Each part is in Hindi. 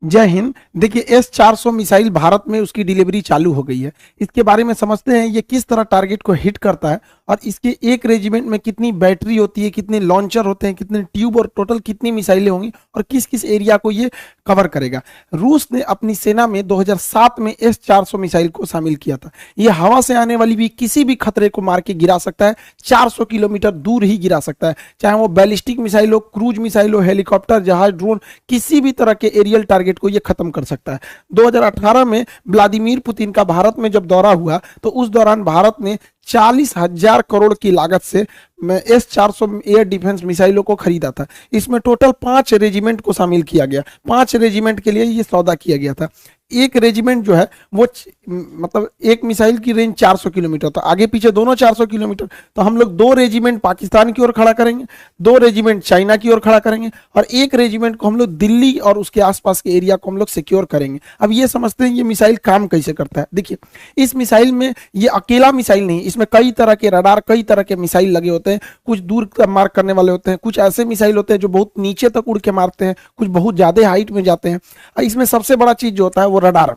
जय हिंद। देखिए S-400 मिसाइल भारत में उसकी डिलीवरी चालू हो गई है। इसके बारे में समझते हैं ये किस तरह टारगेट को हिट करता है और इसके एक रेजिमेंट में कितनी बैटरी होती है, कितने लॉन्चर होते हैं, कितने ट्यूब और टोटल कितनी मिसाइलें होंगी और किस किस एरिया को ये कवर करेगा। रूस ने अपनी सेना में 2007 में S-400 मिसाइल को शामिल किया था। ये हवा से आने वाली भी किसी भी खतरे को मार के गिरा सकता है, 400 किलोमीटर दूर ही गिरा सकता है, चाहे वो बैलिस्टिक मिसाइल हो, क्रूज मिसाइल हो, हेलीकॉप्टर, जहाज, ड्रोन, किसी भी तरह के एरियल टारगेट को ये खत्म कर सकता है। 2018 में व्लादिमीर पुतिन का भारत में जब दौरा हुआ तो उस दौरान भारत ने 40,000 करोड़ की लागत से S-400 एयर डिफेंस मिसाइलों को खरीदा था। इसमें टोटल 5 रेजिमेंट को शामिल किया गया। 5 रेजिमेंट के लिए ये सौदा किया गया था। एक रेजिमेंट जो है वो मतलब एक मिसाइल की रेंज 400 किलोमीटर, तो आगे पीछे दोनों 400 किलोमीटर, तो हम लोग 2 रेजिमेंट पाकिस्तान की ओर खड़ा करेंगे, 2 रेजिमेंट चाइना की ओर खड़ा करेंगे और एक रेजिमेंट को हम लोग दिल्ली और उसके आसपास के एरिया को हम लोग सिक्योर करेंगे। अब ये समझते हैं ये मिसाइल काम कैसे करता है। देखिए इस मिसाइल में ये अकेला मिसाइल नहीं, इसमें कई तरह के रडार, कई तरह के मिसाइल लगे होते हैं। कुछ दूर मार करने वाले होते हैं, कुछ ऐसे मिसाइल होते हैं जो बहुत नीचे तक उड़ के मारते हैं, कुछ बहुत ज्यादा हाइट में जाते हैं। इसमें सबसे बड़ा चीज जो होता है वो रडार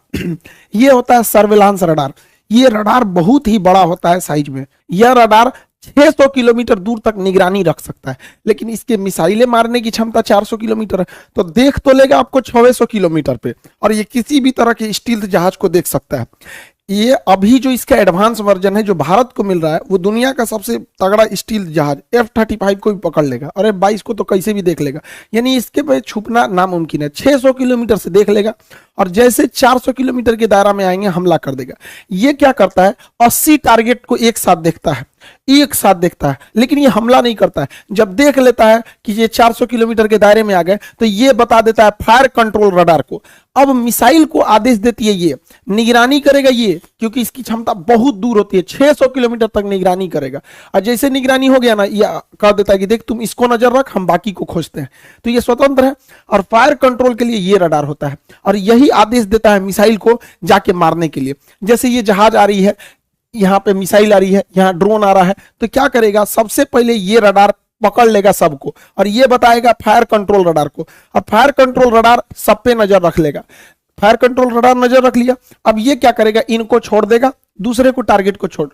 ये होता है सर्विलांस रडार। ये रडार बहुत ही बड़ा होता है साइज में। यह रडार 600 किलोमीटर दूर तक निगरानी रख सकता है, लेकिन इसके मिसाइलें मारने की क्षमता 400 किलोमीटर है, तो देख तो लेगा आपको 600 किलोमीटर पे, और ये किसी भी तरह के स्टील्थ जहाज को देख सकता है। ये अभी जो इसका एडवांस वर्जन है जो भारत को मिल रहा है वो दुनिया का सबसे तगड़ा स्टील जहाज F-35 को भी पकड़ लेगा और F-22 को तो कैसे भी देख लेगा, यानी इसके पे छुपना नामुमकिन है। 600 किलोमीटर से देख लेगा और जैसे 400 किलोमीटर के दायरा में आएंगे हमला कर देगा। ये क्या करता है, 80 टारगेट को एक साथ देखता है, लेकिन ये हमला नहीं करता है। जब देख लेता है कि ये 400 किलोमीटर के दायरे में आ गए तो ये बता देता है फायर कंट्रोल रडार को। अब मिसाइल को आदेश देती है, ये निगरानी करेगा ये, क्योंकि इसकी क्षमता बहुत दूर होती है, 600 किलोमीटर तक निगरानी करेगा। और जैसे निगरानी हो गया ना, ये कह देता है कि देख तुम इसको नजर रख, हम बाकी को खोजते हैं। तो ये स्वतंत्र है और फायर कंट्रोल के लिए ये रडार होता है और यही आदेश देता है मिसाइल को जाके मारने के लिए। जैसे ये जहाज आ रही है, यहाँ पे मिसाइल आ रही है, यहाँ ड्रोन आ रहा है, तो क्या करेगा, सबसे पहले ये रडार पकड़ लेगा सबको और ये बताएगा फायर कंट्रोल रडार को। अब फायर कंट्रोल रडार सब पे नजर रख लेगा। फायर कंट्रोल रडार नजर रख लिया, अब ये क्या करेगा, इनको छोड़ देगा, दूसरे को टारगेट को छोड़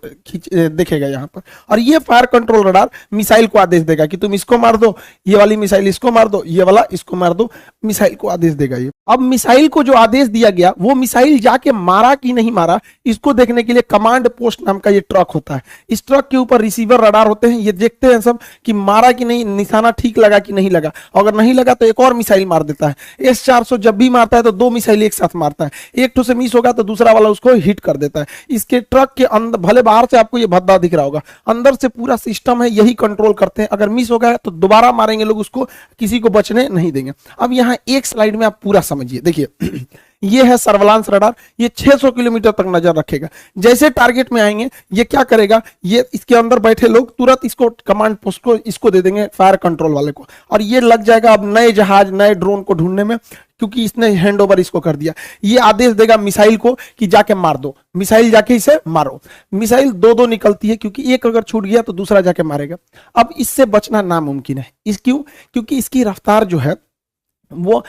देखेगा यहाँ पर, और ये फायर कंट्रोल रडार मिसाइल को आदेश देगा कि तुम इसको मार दो, ये वाली मिसाइल इसको मार दो, ये वाला इसको मार दो, मिसाइल को आदेश देगा ये। अब मिसाइल को जो आदेश दिया गया वो मिसाइल जाके मारा कि नहीं मारा इसको देखने के लिए कमांड पोस्ट नाम का ये ट्रक होता है। इस ट्रक के ऊपर रिसीवर रडार होते हैं, ये देखते हैं सब कि मारा कि नहीं, निशाना ठीक लगा कि नहीं लगा। अगर नहीं लगा तो एक और मिसाइल मार देता है। S-400 जब भी मारता है तो 2 मिसाइल एक साथ मारता है, एक ठो से मिस होगा तो दूसरा वाला उसको हिट कर देता है। इसके ट्रक के अंदर, भले बाहर से आपको ये भद्दा दिख रहा होगा, अंदर से पूरा सिस्टम है, यही कंट्रोल करते हैं। अगर मिस हो गया तो दोबारा मारेंगे लोग उसको, किसी को बचने नहीं देंगे। अब यहाँ एक स्लाइड में आप पूरा समझिए। देखिए ये है सर्विलांस रडार, ये 600 किलोमीटर तक नजर रखेगा। जैसे टारगेट में आएंगे ये क्या करेगा, ये इसके अंदर बैठे लोग तुरंत इसको कमांड पोस्ट को इसको दे देंगे फायर कंट्रोल वाले को, और ये लग जाएगा अब नए जहाज, नए ड्रोन को ढूंढने में, क्योंकि इसने हैंड ओवर इसको कर दिया। ये आदेश देगा मिसाइल को कि जाके मार दो, मिसाइल जाके इसे मारो। मिसाइल 2-2 निकलती है, क्योंकि एक अगर छूट गया तो दूसरा जाके मारेगा। अब इससे बचना नामुमकिन है। क्यों? क्योंकि इसकी रफ्तार जो है वो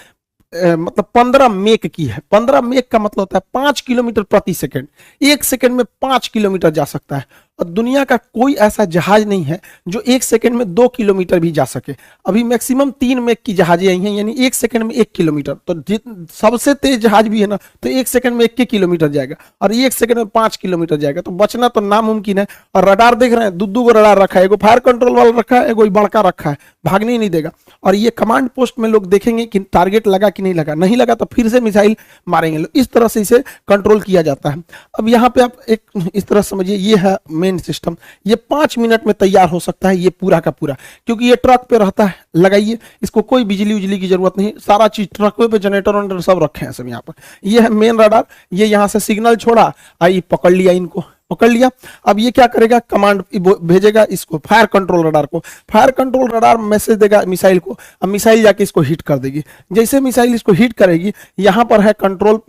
मतलब 15 मेक की है। 15 मेक का मतलब होता है 5 किलोमीटर प्रति सेकंड। 1 सेकंड में 5 किलोमीटर जा सकता है, और दुनिया का कोई ऐसा जहाज नहीं है जो 1 सेकंड में 2 किलोमीटर भी जा सके। अभी मैक्सिमम 3 मेक की जहाजें आई हैं, यानी 1 सेकंड में 1 किलोमीटर। तो सबसे तेज जहाज भी है ना, तो 1 सेकंड में 1 किलोमीटर जाएगा, और 1 सेकंड में 5 किलोमीटर जाएगा। तो बचना तो नामुमकिन है। और रडार देख रहे हैं, 2 रडार रखा है, एगो फायर कंट्रोल वाला रखा है, एगो बड़का रखा है, भागने ही नहीं देगा। और ये कमांड पोस्ट में लोग देखेंगे कि टारगेट लगा कि नहीं लगा, नहीं लगा तो फिर से मिसाइल मारेंगे लोग। इस तरह से इसे कंट्रोल किया जाता है। अब यहाँ पे आप एक इस तरह समझिए, ये है मेन सिस्टम। ये 5 मिनट में तैयार हो सकता है ये पूरा का पूरा, क्योंकि ये ट्रक पे रहता है। लगाइए, इसको कोई बिजली उजली की जरूरत नहीं, सारा चीज ट्रक पे, जनरेटर वनरेटर सब रखे हैं सब यहाँ पर। ये है मेन रडार, ये यहाँ से सिग्नल छोड़ा, आई पकड़ लिया, इनको पकड़ लिया। अब ये क्या करेगा, कमांड भेजेगा इसको फायर कंट्रोल रडार को। फायर कंट्रोल रडार मैसेज देगा मिसाइल को, अब मिसाइल जाके इसको हिट कर देगी। जैसे मिसाइल इसको हिट करेगी, यहाँ पर है कंट्रोल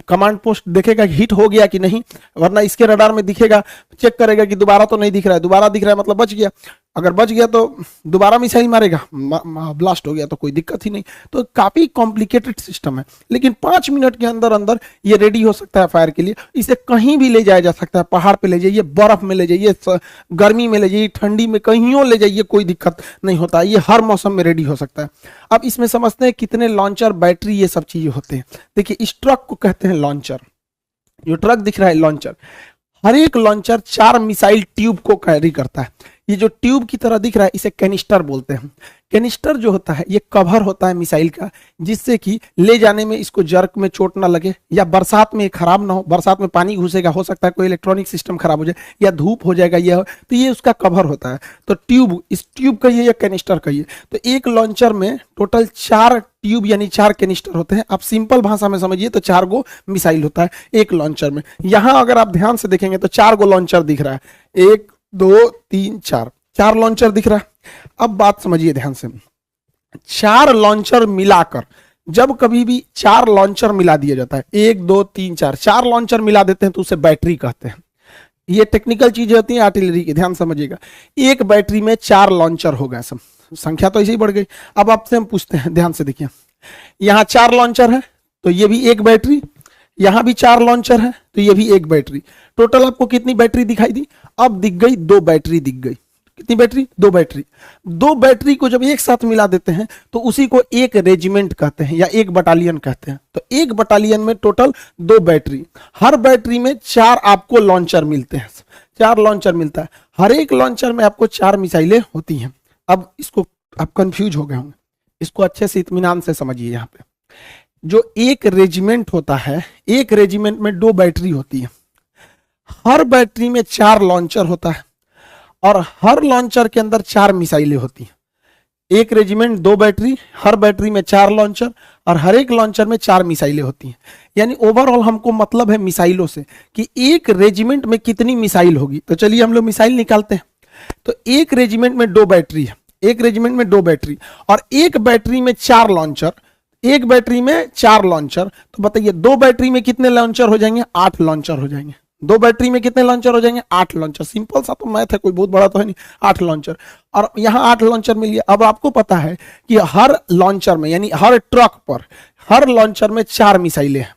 कमांड पोस्ट, देखेगा हिट हो गया कि नहीं, वरना इसके रडार में दिखेगा, चेक करेगा कि दोबारा तो नहीं दिख रहा है, दोबारा दिख रहा है मतलब बच गया। अगर बच गया तो दोबारा मिसाइल मारेगा, ब्लास्ट हो गया तो कोई दिक्कत ही नहीं। तो काफी कॉम्प्लिकेटेड सिस्टम है, लेकिन 5 मिनट के अंदर अंदर ये रेडी हो सकता है फायर के लिए। इसे कहीं भी ले जाया जा सकता है, पहाड़ पे ले जाइए, बर्फ में ले जाइए, गर्मी में ले जाइए, ठंडी में, कहीं ले जाइए, कोई दिक्कत नहीं होता, ये हर मौसम में रेडी हो सकता है। अब इसमें समझते हैं कितने लॉन्चर, बैटरी, ये सब चीजें होते हैं। देखिए इस ट्रक को कहते हैं लॉन्चर, जो ट्रक दिख रहा है लॉन्चर। हर एक लॉन्चर 4 मिसाइल ट्यूब को कैरी करता है। ये जो ट्यूब की तरह दिख रहा है इसे कैनिस्टर बोलते हैं। कैनिस्टर जो होता है ये कवर होता है मिसाइल का, जिससे कि ले जाने में इसको जर्क में चोट ना लगे, या बरसात में खराब ना हो। बरसात में पानी घुसेगा, हो सकता है कोई इलेक्ट्रॉनिक सिस्टम खराब हो जाए, या धूप हो जाएगा, ये तो ये उसका कवर होता है। तो ट्यूब, इस ट्यूब कहिए या कैनिस्टर कहिए। तो एक लॉन्चर में टोटल 4 ट्यूब यानी 4 कैनिस्टर होते हैं। आप सिंपल भाषा में समझिए तो 4 गो मिसाइल होता है एक लॉन्चर में। यहां अगर आप ध्यान से देखेंगे तो 4 गो लॉन्चर दिख रहा है, 1 2 3 4 लॉन्चर दिख रहा है। अब बात समझिए ध्यान से, 4 लॉन्चर मिलाकर, जब कभी भी 4 लॉन्चर मिला दिया जाता है, 1 2 3 4 लॉन्चर मिला देते हैं तो उसे बैटरी कहते हैं। ये टेक्निकल चीजें होती हैं आर्टिलरी की, ध्यान समझिएगा। एक बैटरी में 4 लॉन्चर हो गए, सब संख्या तो ऐसे ही बढ़ गई। अब आपसे हम पूछते हैं, ध्यान से देखिए, यहां 4 लॉन्चर है तो ये भी एक बैटरी, यहां भी 4 लॉन्चर है तो ये भी एक बैटरी। टोटल आपको कितनी बैटरी दिखाई दी? अब दिख गई 2 बैटरी दिख गई। कितनी बैटरी? 2 बैटरी। 2 बैटरी को जब एक साथ मिला देते हैं तो उसी को एक रेजिमेंट कहते हैं या एक बटालियन कहते हैं। तो एक बटालियन में टोटल 2 बैटरी, हर बैटरी में 4 आपको लॉन्चर मिलते हैं, 4 लॉन्चर मिलता है। हर एक लॉन्चर में आपको 4 मिसाइलें होती हैं। अब इसको आप कंफ्यूज हो गए होंगे, इसको अच्छे से इत्मीनान से समझिए। यहाँ पे जो एक रेजिमेंट होता है, एक रेजिमेंट में 2 बैटरी होती है, हर बैटरी में 4 लॉन्चर होता है और हर लॉन्चर के अंदर 4 मिसाइलें होती हैं। एक रेजिमेंट 2 बैटरी, हर बैटरी में 4 लॉन्चर और हर एक लॉन्चर में 4 मिसाइलें होती हैं। यानी ओवरऑल हमको मतलब है मिसाइलों से कि एक रेजिमेंट में कितनी मिसाइल होगी। तो चलिए हम लोग मिसाइल निकालते हैं। तो एक रेजिमेंट में 2 बैटरी है, एक रेजिमेंट में 2 बैटरी और एक बैटरी में 4 लॉन्चर, एक बैटरी में 4 लॉन्चर। तो बताइए 2 बैटरी में कितने लॉन्चर हो जाएंगे? 8 लॉन्चर हो जाएंगे। 2 बैटरी में कितने लॉन्चर हो जाएंगे? 8 लॉन्चर। सिंपल सा तो मैथ है, कोई बहुत बड़ा तो है नहीं। 8 लॉन्चर, और यहां 8 लॉन्चर मिल गया। अब आपको पता है कि हर लॉन्चर में यानी हर ट्रक पर, हर लॉन्चर में 4 मिसाइलें हैं।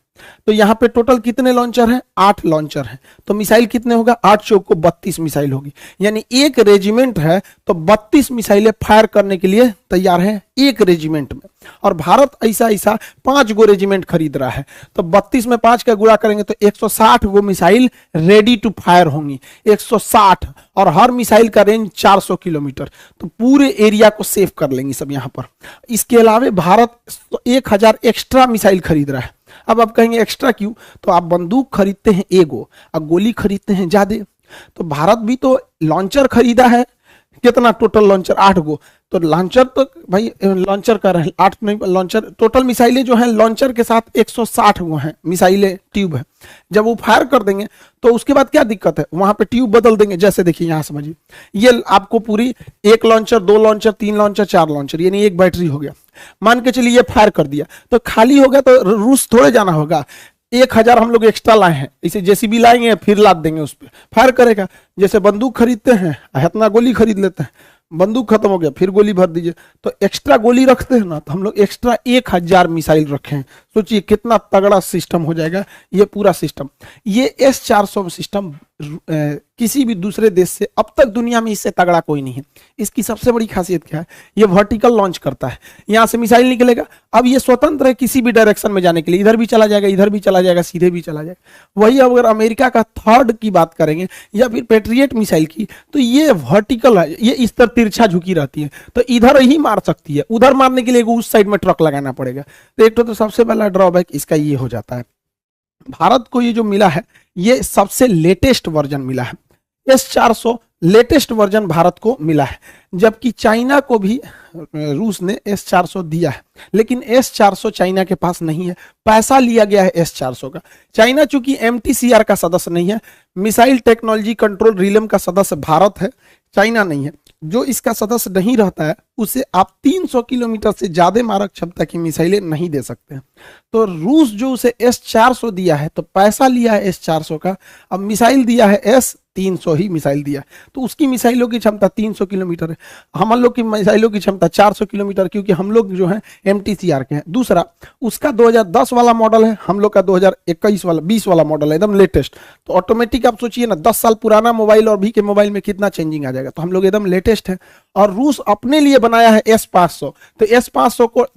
तो यहाँ पे टोटल कितने लॉन्चर हैं? 8 लॉन्चर हैं। तो मिसाइल कितने होगा? 8 चौक को 32 मिसाइल होगी। यानी एक रेजिमेंट है तो 32 मिसाइलें फायर करने के लिए तैयार है एक रेजिमेंट में। और भारत ऐसा 5 गो रेजिमेंट खरीद रहा है, तो 32 में 5 का गुणा करेंगे तो 160 गो मिसाइल रेडी टू फायर होंगी। 160, और हर मिसाइल का रेंज 400 किलोमीटर। तो पूरे एरिया को सेव कर लेंगे सब यहाँ पर। इसके अलावा भारत 1000 एक्स्ट्रा मिसाइल खरीद रहा है। अब आप कहेंगे एक्स्ट्रा क्यों? तो आप बंदूक खरीदते हैं एगो, अब गोली खरीदते हैं ज्यादा। तो भारत भी तो लॉन्चर खरीदा है, कितना टोटल लॉन्चर? 8 गो। तो लॉन्चर तो भाई लॉन्चर का रहे 8 नहीं, लॉन्चर टोटल मिसाइलें जो हैं लॉन्चर के साथ 160 गो हैं मिसाइलें, ट्यूब है। जब वो फायर कर देंगे तो उसके बाद क्या दिक्कत है? वहां पे ट्यूब बदल देंगे। जैसे देखिए यहाँ समझिए, ये आपको पूरी 1 लॉन्चर, 2 लॉन्चर, 3 लॉन्चर, 4 लॉन्चर, यानी एक बैटरी हो गया। मान के चलिए ये फायर कर दिया तो खाली हो गया, तो रूस थोड़े जाना होगा। 1000 हम लोग एक्स्ट्रा लाए हैं, इसे जेसीबी लाएंगे फिर लाद देंगे, उस पर फायर करेगा। जैसे बंदूक खरीदते हैं, इतना गोली खरीद लेते हैं, बंदूक खत्म हो गया फिर गोली भर दीजिए। तो एक्स्ट्रा गोली रखते हैं ना, तो हम लोग एक्स्ट्रा 1000 मिसाइल रखे हैं। सोचिए कितना तगड़ा सिस्टम हो जाएगा ये पूरा सिस्टम। ये S-400 सिस्टम किसी भी दूसरे देश से अब तक दुनिया में इससे तगड़ा कोई नहीं है। इसकी सबसे बड़ी खासियत क्या है? ये वर्टिकल लॉन्च करता है, यहाँ से मिसाइल निकलेगा। अब ये स्वतंत्र है किसी भी डायरेक्शन में जाने के लिए, इधर भी चला जाएगा, इधर भी चला जाएगा, सीधे भी चला जाएगा। वही अगर अमेरिका का थर्ड की बात करेंगे या फिर पेट्रियट मिसाइल की, तो ये वर्टिकल है, ये इस तरह तिरछा झुकी रहती है, तो इधर ही मार सकती है। उधर मारने के लिए उस साइड में ट्रक लगाना पड़ेगा। तो एक तो सबसे पहला ड्रॉबैक इसका ये हो जाता है। भारत को ये जो मिला है ये सबसे लेटेस्ट वर्जन मिला है। S-400 लेटेस्ट वर्जन भारत को मिला है, जबकि चाइना को भी रूस ने S-400 दिया है, लेकिन S-400 चाइना के पास नहीं है। पैसा लिया गया है S-400 का। चाइना चूंकि MTCR का सदस्य नहीं है, मिसाइल टेक्नोलॉजी कंट्रोल रिलम का सदस्य भारत है, चाइना नहीं है। जो इसका सदस्य नहीं रहता है उसे आप 300 किलोमीटर से ज्यादा मारक क्षमता की मिसाइलें नहीं दे सकते हैं। तो रूस जो उसे S-400 दिया है, तो पैसा लिया है S-400 का, अब मिसाइल दिया है S-300 ही मिसाइल दिया, तो उसकी मिसाइलों की क्षमता 300 किलोमीटर है, हम लोग की मिसाइलों की क्षमता 400 किलोमीटर, क्योंकि हम लोग जो है MTCR के हैं। दूसरा, उसका 2010 वाला मॉडल है, हम लोग का 2021 वाला 20 वाला मॉडल है, एकदम लेटेस्ट। तो ऑटोमेटिक आप सोचिए ना, 10 साल पुराना मोबाइल और अभी के मोबाइल में कितना चेंजिंग आ जाएगा। तो हम लोग एकदम लेटेस्ट है। और रूस अपने लिए बनाया है S-500, तो S-500 को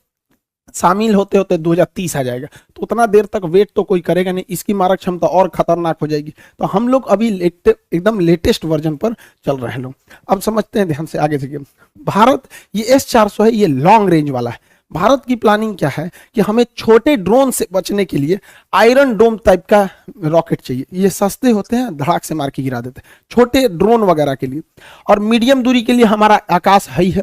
शामिल होते होते 2030 आ जाएगा। तो उतना देर तक वेट तो कोई करेगा नहीं, इसकी मारक क्षमता और खतरनाक हो जाएगी। तो हम लोग अभी एकदम लेटेस्ट वर्जन पर चल रहे हैं लोग। अब समझते हैं ध्यान से आगे से। भारत, ये S-400 है, ये लॉन्ग रेंज वाला है। भारत की प्लानिंग क्या है कि हमें छोटे ड्रोन से बचने के लिए आयरन डोम टाइप का रॉकेट चाहिए। ये सस्ते होते हैं, धड़ाक से मार के गिरा देते हैं, छोटे ड्रोन वगैरह के लिए। और मीडियम दूरी के लिए हमारा आकाश है ही है।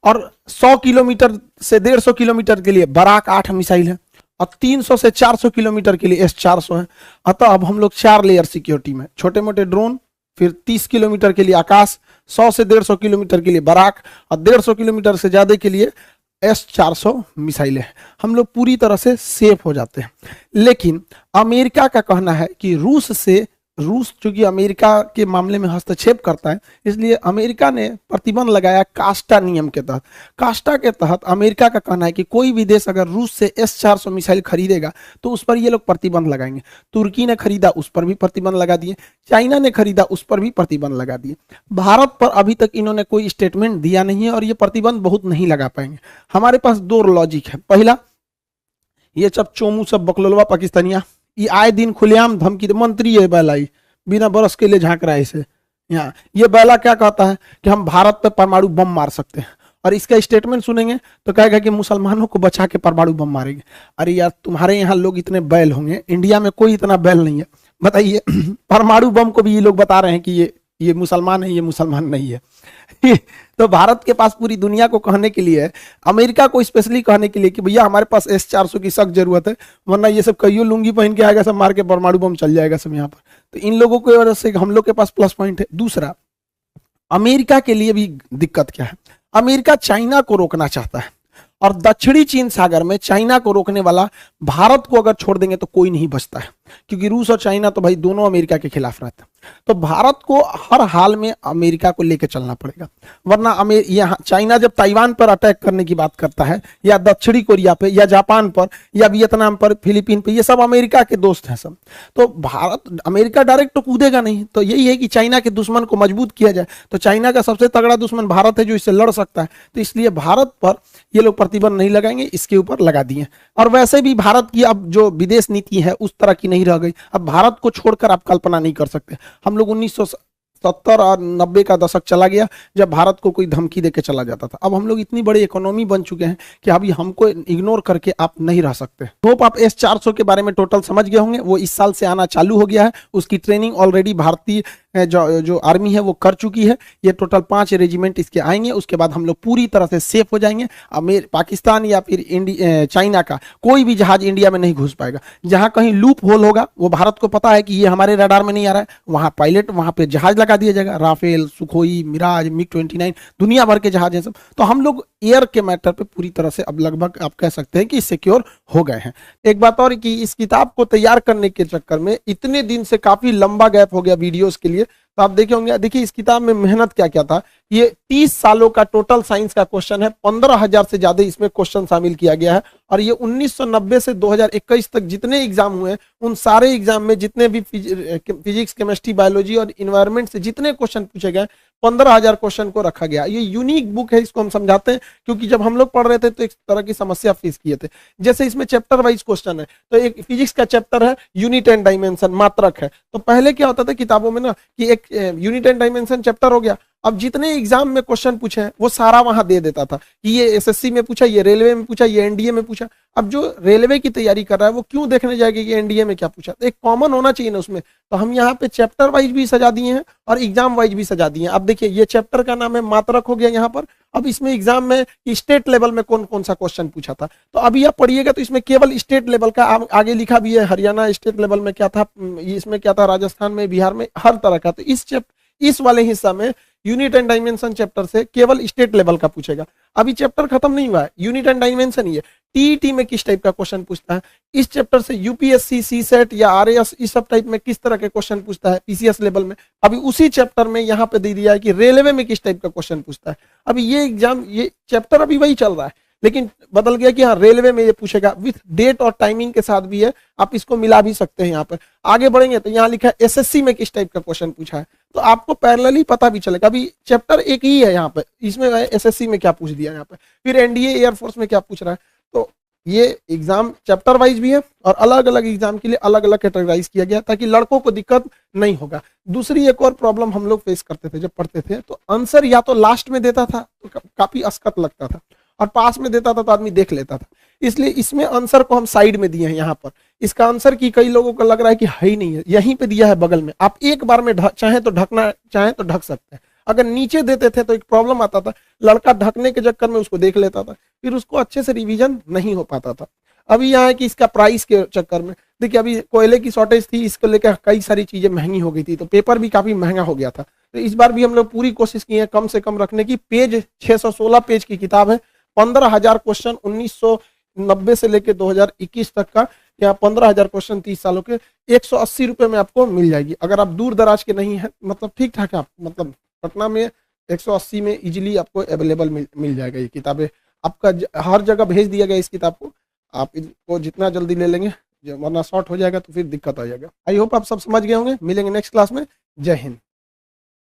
और 100 किलोमीटर से 150 किलोमीटर के लिए बराक 8 मिसाइल है, और 300 से 400 किलोमीटर के लिए S-400 है। अतः अब हम लोग 4 लेयर सिक्योरिटी में, छोटे मोटे ड्रोन, फिर 30 किलोमीटर के लिए आकाश, 100 से 150 किलोमीटर के लिए बराक, और 150 किलोमीटर से ज्यादा के लिए S-400 मिसाइलें, हम लोग पूरी तरह से सेफ हो जाते हैं। लेकिन अमेरिका का कहना है कि रूस चूंकि अमेरिका के मामले में हस्तक्षेप करता है, इसलिए अमेरिका ने प्रतिबंध लगाया कास्टा नियम के तहत। कास्टा के तहत अमेरिका का कहना है कि कोई भी देश अगर रूस से S-400 मिसाइल खरीदेगा तो उस पर ये लोग प्रतिबंध लगाएंगे। तुर्की ने खरीदा, उस पर भी प्रतिबंध लगा दिए। चाइना ने खरीदा, उस पर भी प्रतिबंध लगा दिए। भारत पर अभी तक इन्होंने कोई स्टेटमेंट दिया नहीं है, और ये प्रतिबंध बहुत नहीं लगा पाएंगे। हमारे पास 2 लॉजिक है। पहला, ये सब चोमू सब बकलोलवा पाकिस्तानिया, ये आए दिन खुलेआम धमकी दे, मंत्री है बैलाई, बिना बरस के लिए झांक रहा है इसे। यहाँ ये बैला क्या कहता है कि हम भारत पे परमाणु बम मार सकते हैं, और इसका स्टेटमेंट सुनेंगे तो कहेगा कि मुसलमानों को बचा के परमाणु बम मारेंगे। अरे यार, तुम्हारे यहाँ लोग इतने बैल होंगे, इंडिया में कोई इतना बैल नहीं है, बताइए। परमाणु बम को भी ये लोग बता रहे हैं कि ये मुसलमान है, ये मुसलमान नहीं है। तो भारत के पास पूरी दुनिया को कहने के लिए, अमेरिका को स्पेशली कहने के लिए कि भैया हमारे पास S-400 की सख्त जरूरत है, वरना ये सब कईयों लुंगी पहन के आएगा, सब मार के परमाणु बम चल जाएगा सब यहाँ पर। तो इन लोगों की वजह से हम लोग के पास प्लस पॉइंट है। दूसरा, अमेरिका के लिए भी दिक्कत क्या है, अमेरिका चाइना को रोकना चाहता है, और दक्षिणी चीन सागर में चाइना को रोकने वाला भारत को अगर छोड़ देंगे तो कोई नहीं बचता है, क्योंकि रूस और चाइना तो भाई दोनों अमेरिका के खिलाफ रहते हैं। तो भारत को हर हाल में अमेरिका को लेकर चलना पड़ेगा, वरना यहाँ चाइना जब ताइवान पर अटैक करने की बात करता है, या दक्षिणी कोरिया पे, या जापान पर, या वियतनाम पर, फिलीपीन पे, ये सब अमेरिका के दोस्त हैं सब। तो भारत, अमेरिका डायरेक्ट तो कूदेगा नहीं। तो यही है कि चाइना के दुश्मन को मजबूत किया जाए। तो चाइना का सबसे तगड़ा दुश्मन भारत है, जो इससे लड़ सकता है। तो इसलिए भारत पर ये लोग प्रतिबंध नहीं लगाएंगे, इसके ऊपर लगा दिए। और वैसे भी भारत की अब जो विदेश नीति है उस तरह की नहीं रह गई। अब भारत को छोड़कर आप कल्पना नहीं कर सकते। हम लोग 1970 और 90 का दशक चला गया जब भारत को कोई धमकी देके चला जाता था। अब हम लोग इतनी बड़ी इकोनॉमी बन चुके हैं कि अभी हमको इग्नोर करके आप नहीं रह सकते। होप आप S-400 के बारे में टोटल समझ गए होंगे। वो इस साल से आना चालू हो गया है, उसकी ट्रेनिंग ऑलरेडी भारतीय जो आर्मी है वो कर चुकी है। ये टोटल 5 रेजिमेंट इसके आएंगे, उसके बाद हम लोग पूरी तरह से सेफ हो जाएंगे। पाकिस्तान या फिर चाइना का कोई भी जहाज इंडिया में नहीं घुस पाएगा। जहां कहीं लूप होल होगा, वो भारत को पता है कि ये हमारे रडार में नहीं आ रहा है, वहां पायलट, वहां पे जहाज लगा दिया जाएगा। राफेल, सुखोई, मिराज, MiG-29, दुनिया भर के जहाज हैं सब। तो हम लोग एयर के मैटर पे पूरी तरह से अब लगभग आप कह सकते हैं कि सिक्योर हो गए हैं। एक बात और कि इस किताब को तैयार करने के चक्कर में इतने दिन से काफी लंबा गैप हो गया वीडियोस के लिए। तो आप देखे होंगे, देखिए इस किताब में मेहनत क्या क्या था। ये 30 सालों का टोटल साइंस का क्वेश्चन है, 15,000 से ज्यादा इसमें क्वेश्चन शामिल किया गया है। और ये 1990 से 2021 तक जितने एग्जाम हुए, उन सारे एग्जाम में जितने भी फिजिक्स, केमिस्ट्री, बायोलॉजी और इन्वायरमेंट से जितने क्वेश्चन पूछे गए, 15,000 क्वेश्चन को रखा गया। ये यूनिक बुक है, इसको हम समझाते हैं क्योंकि जब हम लोग पढ़ रहे थे तो एक तरह की समस्या फेस किए थे। जैसे इसमें चैप्टर वाइज क्वेश्चन है, तो एक फिजिक्स का चैप्टर है यूनिट एंड डायमेंशन, मात्रक है। तो पहले क्या होता था किताबों में ना कि एक यूनिट एंड डायमेंशन चैप्टर हो गया, अब जितने एग्जाम में क्वेश्चन पूछे हैं वो सारा वहां दे देता था कि ये एसएससी में पूछा, ये रेलवे में पूछा, ये एनडीए में पूछा। अब जो रेलवे की तैयारी कर रहा है वो क्यों देखने जाएगा कि एनडीए में क्या पूछा, तो एक कॉमन होना चाहिए ना उसमें। तो हम यहाँ पे चैप्टर वाइज भी सजा दिए हैं और एग्जाम वाइज भी सजा दिए हैं। अब देखिए ये चैप्टर का नाम है मात्रक हो गया यहाँ पर। अब इसमें एग्जाम में स्टेट लेवल में कौन कौन सा क्वेश्चन पूछा था, तो अभी आप पढ़िएगा तो इसमें केवल स्टेट लेवल का आगे लिखा भी है, हरियाणा स्टेट लेवल में क्या था, इसमें क्या था, राजस्थान में, बिहार में, हर तरह का। तो इस वाले हिस्सा में यूनिट एंड डायमेंशन चैप्टर से केवल स्टेट लेवल का पूछेगा। अभी चैप्टर खत्म नहीं हुआ है, यूनिट एंड डायमेंशन ही है। टीईटी में किस टाइप का क्वेश्चन पूछता है, इस चैप्टर से यूपीएससी, सीसेट या आरएएस इस सब टाइप में किस तरह के क्वेश्चन पूछता है, पीसीएस लेवल में। अभी उसी चैप्टर में यहाँ पे दे दिया है कि रेलवे में किस टाइप का क्वेश्चन पूछता है। अभी ये एग्जाम, ये चैप्टर अभी वही चल रहा है, लेकिन बदल गया कि हाँ रेलवे में ये पूछेगा, विथ डेट और टाइमिंग के साथ भी है, आप इसको मिला भी सकते हैं। यहाँ पर आगे बढ़ेंगे तो यहाँ लिखा है एसएससी में किस टाइप का क्वेश्चन पूछा है, तो आपको पैरेलली पता भी चलेगा। अभी चैप्टर एक ही है यहाँ पे, इसमें एसएससी में क्या पूछ दिया यहाँ पे, फिर एनडीए एयरफोर्स में क्या पूछ रहा है। तो ये एग्जाम चैप्टर वाइज भी है और अलग अलग एग्जाम के लिए अलग अलग कैटेगराइज किया गया ताकि लड़कों को दिक्कत नहीं होगा। दूसरी एक और प्रॉब्लम हम लोग फेस करते थे जब पढ़ते थे, तो आंसर या तो लास्ट में देता था तो काफी असकत लगता था, और पास में देता था तो आदमी देख लेता था। इसलिए इसमें आंसर को हम साइड में दिए हैं यहाँ पर। इसका आंसर की कई लोगों को लग रहा है कि है ही नहीं है, यहीं पे दिया है बगल में, आप एक बार में चाहे तो ढकना चाहे तो ढक सकते हैं। अगर नीचे देते थे तो एक प्रॉब्लम आता था, लड़का ढकने के चक्कर में उसको देख लेता था, फिर उसको अच्छे से रिवीजन नहीं हो पाता था। अभी यहाँ है कि इसका प्राइस के चक्कर में, देखिए अभी कोयले की शॉर्टेज थी, इसको लेकर कई सारी चीजें महंगी हो गई थी, तो पेपर भी काफी महंगा हो गया था। तो इस बार भी हम लोग पूरी कोशिश की है कम से कम रखने की। पेज 616 पेज की किताब है, 15,000 क्वेश्चन 1990 से लेकर 2021 तक का, यहाँ 15,000 क्वेश्चन 30 सालों के 180 रुपए में आपको मिल जाएगी। अगर आप दूर दराज के नहीं है, मतलब ठीक ठाक है, आप मतलब पटना में 180 में इजीली आपको अवेलेबल मिल जाएगा। ये किताबें आपका हर जगह भेज दिया गया इस किताब को, आप इसको जितना जल्दी ले लेंगे, वरना शॉर्ट हो जाएगा तो फिर दिक्कत आ जाएगा। आई होप आप सब समझ गए होंगे। मिलेंगे नेक्स्ट क्लास में। जय हिंद।